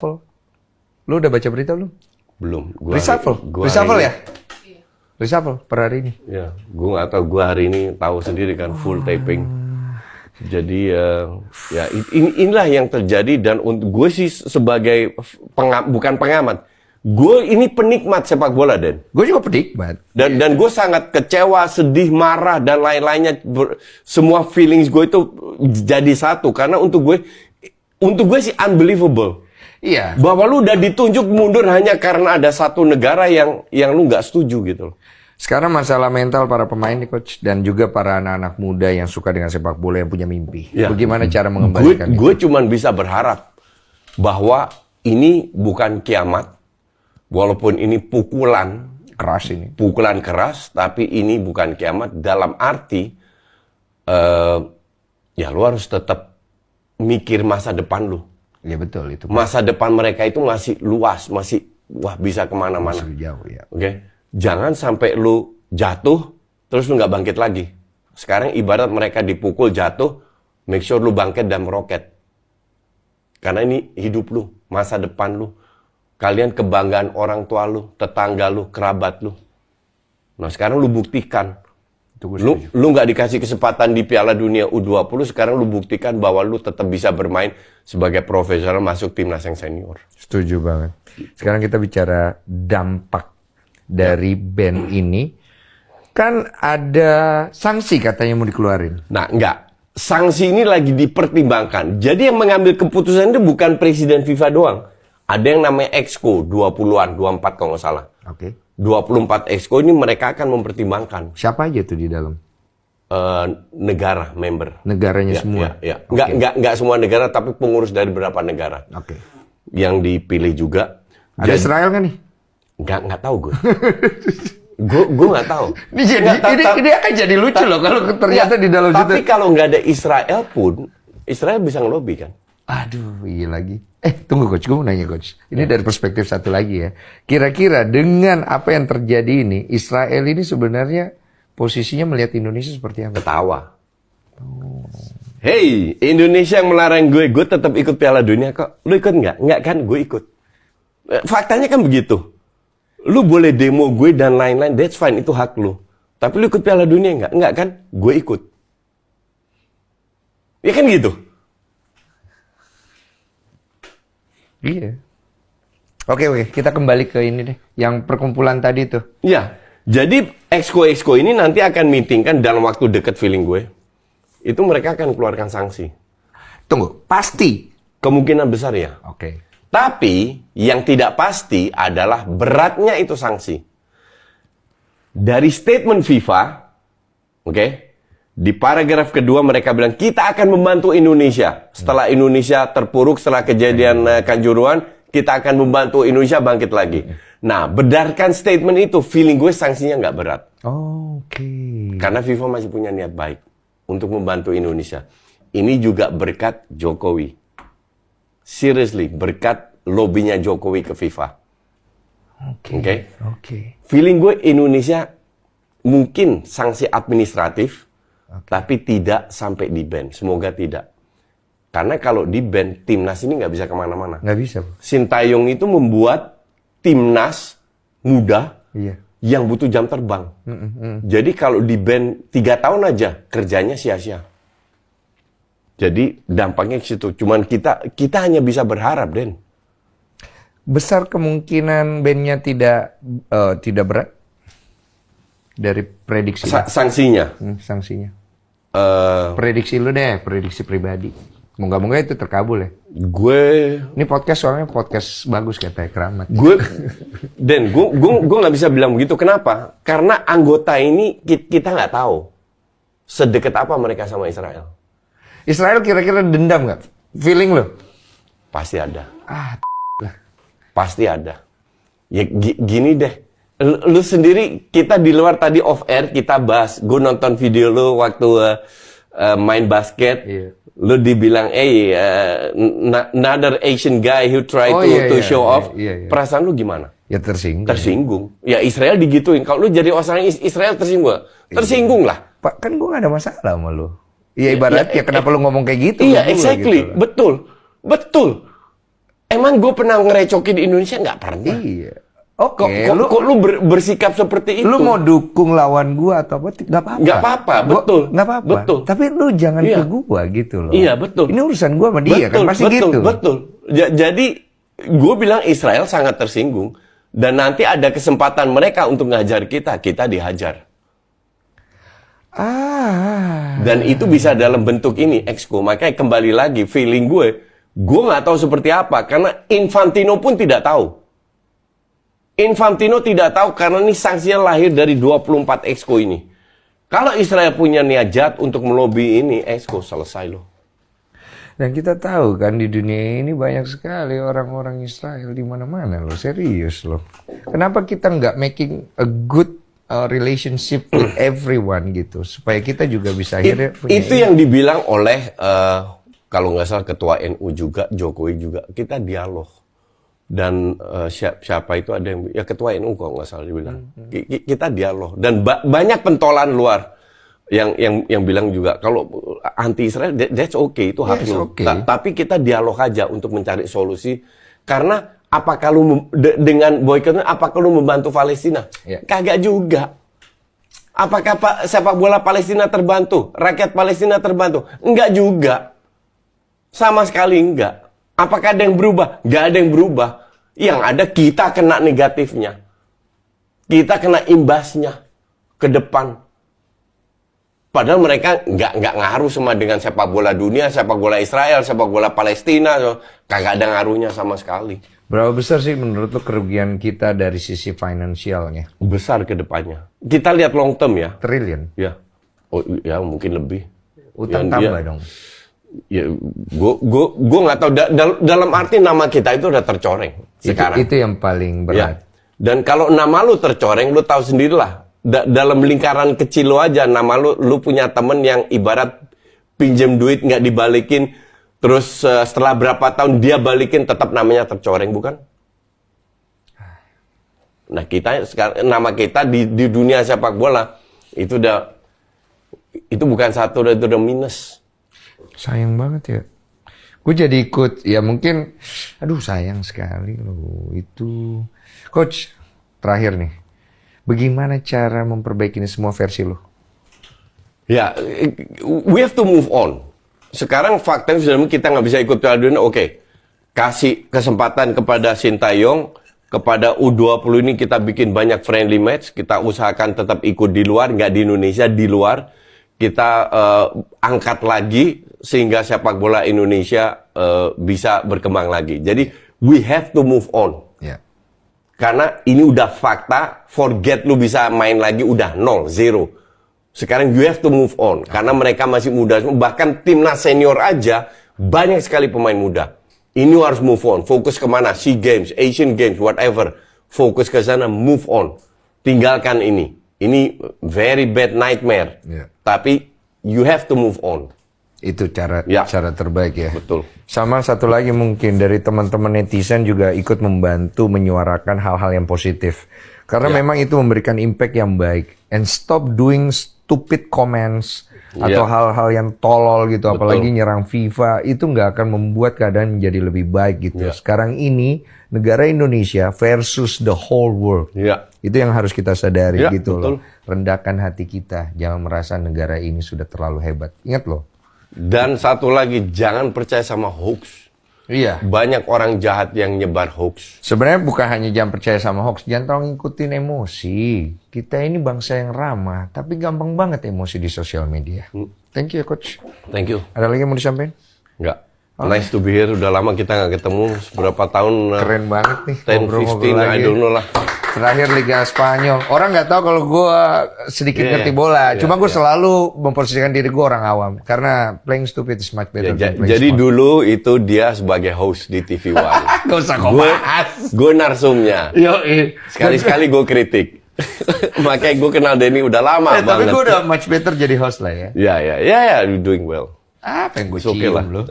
reshuffle. Lu udah baca berita belum? Belum. Reshuffle ya? Reshuffle per hari ini. Ya, gue nggak tahu. Gue hari ini tahu sendiri kan full taping. Jadi ya inilah yang terjadi dan untuk gue sih sebagai bukan pengamat. Gue ini penikmat sepak bola, Den. Gue juga penikmat. Dan gue sangat kecewa, sedih, marah, dan lain-lainnya. Semua feelings gue itu jadi satu. Karena untuk gue sih unbelievable. Iya. Bahwa lu udah ditunjuk mundur hanya karena ada satu negara yang lu nggak setuju gitu loh. Sekarang masalah mental para pemain nih, Coach. Dan juga para anak-anak muda yang suka dengan sepak bola yang punya mimpi. Ya. Bagaimana cara mengembalikan Gue cuman bisa berharap bahwa ini bukan kiamat. Walaupun ini pukulan keras, tapi ini bukan kiamat dalam arti ya lu harus tetap mikir masa depan lu. Ya betul itu. Masa depan mereka itu masih luas, masih bisa kemana-mana. Masih jauh ya. Oke, jangan sampai lu jatuh terus lu nggak bangkit lagi. Sekarang ibarat mereka dipukul jatuh, make sure lu bangkit dan meroket. Karena ini hidup lu, masa depan lu. Kalian kebanggaan orang tua lu, tetangga lu, kerabat lu. Nah sekarang lu buktikan. Lu nggak dikasih kesempatan di Piala Dunia U20, sekarang lu buktikan bahwa lu tetap bisa bermain sebagai profesional masuk timnas yang senior. Setuju banget. Sekarang kita bicara dampak dari band ini. Kan ada sanksi katanya mau dikeluarin. Nah enggak. Sanksi ini lagi dipertimbangkan. Jadi yang mengambil keputusan itu bukan Presiden FIFA doang. Ada yang namanya Exco, 20-an, 24 kalau nggak salah. Oke. 24 Exco ini mereka akan mempertimbangkan. Siapa aja tuh di dalam? Negara, member. Negaranya semua? Ya. Nggak semua negara, tapi pengurus dari beberapa negara. Oke. Yang dipilih juga. Ada Israel kan nih? Nggak tahu gue. gue nggak tahu. Ini akan jadi lucu loh kalau ternyata di dalam situ. Tapi kalau nggak ada Israel pun, Israel bisa ngelobi kan? Aduh, iya lagi. Tunggu Coach, gue mau nanya Coach. Ini dari perspektif satu lagi ya. Kira-kira dengan apa yang terjadi ini, Israel ini sebenarnya posisinya melihat Indonesia seperti apa? Ketawa. Hey, Indonesia yang melarang gue tetap ikut Piala Dunia kok. Lu ikut nggak? Nggak kan? Gue ikut. Faktanya kan begitu. Lu boleh demo gue dan lain-lain, that's fine, itu hak lu. Tapi lu ikut Piala Dunia nggak? Nggak kan? Gue ikut. Ya kan gitu? Iya. Oke, kita kembali ke ini deh. Yang perkumpulan tadi tuh. Iya. Jadi Exco ini nanti akan meeting kan dalam waktu dekat feeling gue. Itu mereka akan keluarkan sanksi. Tunggu, pasti? Kemungkinan besar ya. Oke. Tapi yang tidak pasti adalah beratnya itu sanksi. Dari statement FIFA, oke, di paragraf kedua mereka bilang kita akan membantu Indonesia. Setelah Indonesia terpuruk setelah kejadian Kanjuruhan, kita akan membantu Indonesia bangkit lagi. Nah, berdasarkan statement itu, feeling gue sanksinya nggak berat. Oke. Karena FIFA masih punya niat baik untuk membantu Indonesia. Ini juga berkat Jokowi. Seriously, berkat lobbynya Jokowi ke FIFA. Oke. Feeling gue Indonesia mungkin sanksi administratif, tapi tidak sampai di ban. Semoga tidak. Karena kalau di ban, timnas ini nggak bisa kemana-mana. Nggak bisa. Sintayong itu membuat timnas muda yang butuh jam terbang. Jadi kalau di ban 3 tahun aja, kerjanya sia-sia. Jadi dampaknya ke situ. Cuman kita hanya bisa berharap, Den. Besar kemungkinan bandnya tidak berat dari prediksi. Sanksinya. Sanksinya. Prediksi lu deh, prediksi pribadi. Moga-moga itu terkabul ya. Ini podcast soalnya podcast bagus katanya Keramat. Gue nggak bisa bilang begitu. Kenapa? Karena anggota ini kita nggak tahu sedekat apa mereka sama Israel. Israel kira-kira dendam nggak? Feeling lo? Pasti ada. Pasti ada. Ya gini deh. Lu sendiri, kita di luar tadi off air kita bahas. Gue nonton video lu waktu main basket. Iya. Lu dibilang, another Asian guy who try to show off. Iya. Perasaan lu gimana? Ya tersinggung. Tersinggung. Ya Israel digituin. Kalau lu jadi orang Israel tersinggung. Tersinggung lah. Pak, kan gue gak ada masalah sama lu. Iya ibarat ya kenapa lu ngomong kayak gitu? Iya, exactly. Gitu. Betul. Emang gue pernah ngerecokin Indonesia? Nggak pernah. Iya. Kok Oke, lu bersikap seperti itu? lu mau dukung lawan gua atau apa? Nggak apa-apa. Nggak apa-apa, betul. Nggak apa-apa. Betul. Tapi lu jangan Iya. ke gua gitu loh. Iya, betul. Ini urusan gua sama dia kan pasti gitu. Betul. Jadi gue bilang Israel sangat tersinggung dan nanti ada kesempatan mereka untuk ngajar kita dihajar. Dan itu bisa dalam bentuk ini, Exco. Makanya kembali lagi feeling gue nggak tahu seperti apa karena Infantino pun tidak tahu. Infantino tidak tahu karena ini sanksinya lahir dari 24 Exco ini. Kalau Israel punya niat jahat untuk melobi ini, Exco selesai loh. Dan kita tahu kan di dunia ini banyak sekali orang-orang Israel di mana-mana loh, serius loh. Kenapa kita nggak making a good relationship with everyone gitu, supaya kita juga bisa akhirnya punya itu yang dibilang oleh kalau nggak salah ketua NU juga, Jokowi juga, kita dialog. Dan siapa itu ada yang ya ketua NU kalau nggak salah dibilang kita dialog dan banyak pentolan luar yang bilang juga kalau anti Israel that's okay, itu hak lu. Okay. Tapi kita dialog aja untuk mencari solusi karena apakah lu dengan boykotnya apakah lu membantu Palestina? Yeah. Kagak juga. Apakah sepak bola Palestina terbantu? Rakyat Palestina terbantu? Enggak juga. Sama sekali enggak. Apakah ada yang berubah? Nggak ada yang berubah. Yang ada kita kena negatifnya. Kita kena imbasnya ke depan. Padahal mereka nggak ngaruh sama dengan sepak bola dunia, sepak bola Israel, sepak bola Palestina. Kagak ada ngaruhnya sama sekali. Berapa besar sih menurut lo kerugian kita dari sisi finansialnya? Besar ke depannya. Kita lihat long term ya. Triliun? Ya. Oh, ya mungkin lebih. Utang tambah dong. Ya, gue nggak tahu. Dalam arti nama kita itu udah tercoreng sekarang. Itu yang paling berat. Ya. Dan kalau nama lu tercoreng, lu tahu sendirilah. Dalam lingkaran kecil lu aja, nama lu punya temen yang ibarat pinjem duit nggak dibalikin, terus setelah berapa tahun dia balikin, tetap namanya tercoreng, bukan? Nah kita sekarang nama kita di dunia sepak bola itu bukan satu, itu udah minus. Sayang banget ya. Gue jadi ikut, ya mungkin, aduh sayang sekali loh itu. Coach, terakhir nih, bagaimana cara memperbaiki ini semua versi lo? Ya, we have to move on. Sekarang faktanya sudah kita nggak bisa ikut Piala Dunia, oke. Kasih kesempatan kepada Sintayong, kepada U20 ini kita bikin banyak friendly match, kita usahakan tetap ikut di luar, nggak di Indonesia, di luar. Kita angkat lagi sehingga sepak bola Indonesia bisa berkembang lagi. Jadi we have to move on. Yeah. Karena ini udah fakta, forget lu bisa main lagi udah 0, 0. Sekarang you have to move on. Karena mereka masih muda, bahkan timnas senior aja banyak sekali pemain muda. Ini harus move on. Fokus kemana? SEA Games, Asian Games, whatever. Fokus ke sana, move on. Tinggalkan ini. Ini very bad nightmare. Yeah. Tapi you have to move on. Itu cara terbaik ya. Betul. Sama satu lagi mungkin dari teman-teman netizen juga ikut membantu menyuarakan hal-hal yang positif. Karena memang itu memberikan impact yang baik. And stop doing stupid comments atau hal-hal yang tolol gitu. Betul. Apalagi nyerang FIFA, itu nggak akan membuat keadaan menjadi lebih baik gitu. Sekarang ini negara Indonesia versus the whole world. Itu yang harus kita sadari gitu betul. loh. Rendahkan hati kita, jangan merasa negara ini sudah terlalu hebat. Ingat loh. Dan satu lagi, jangan percaya sama hoax. Iya. Banyak orang jahat yang nyebar hoax. Sebenarnya bukan hanya jangan percaya sama hoax, jangan terlalu ngikutin emosi. Kita ini bangsa yang ramah, tapi gampang banget emosi di sosial media. Thank you ya Coach. Thank you. Ada lagi yang mau disampaikan? Enggak. Nice to be here. Udah lama kita nggak ketemu. Berapa tahun? Keren banget nih. 10, 15, I don't know lah. Terakhir Liga Spanyol. Orang nggak tahu kalau gue sedikit ngerti bola. Cuma gue selalu memposisikan diri gue orang awam. Karena playing stupid is much better than playing Jadi smart. Dulu itu dia sebagai host di TV One. Gak usah kau bahas. Gue narsumnya. Sekali-sekali gue kritik. Makanya gue kenal Denny udah lama banget. Tapi gue udah much better jadi host lah ya. Ya, you're doing well. Apa yang gue Oke cium lah. lo?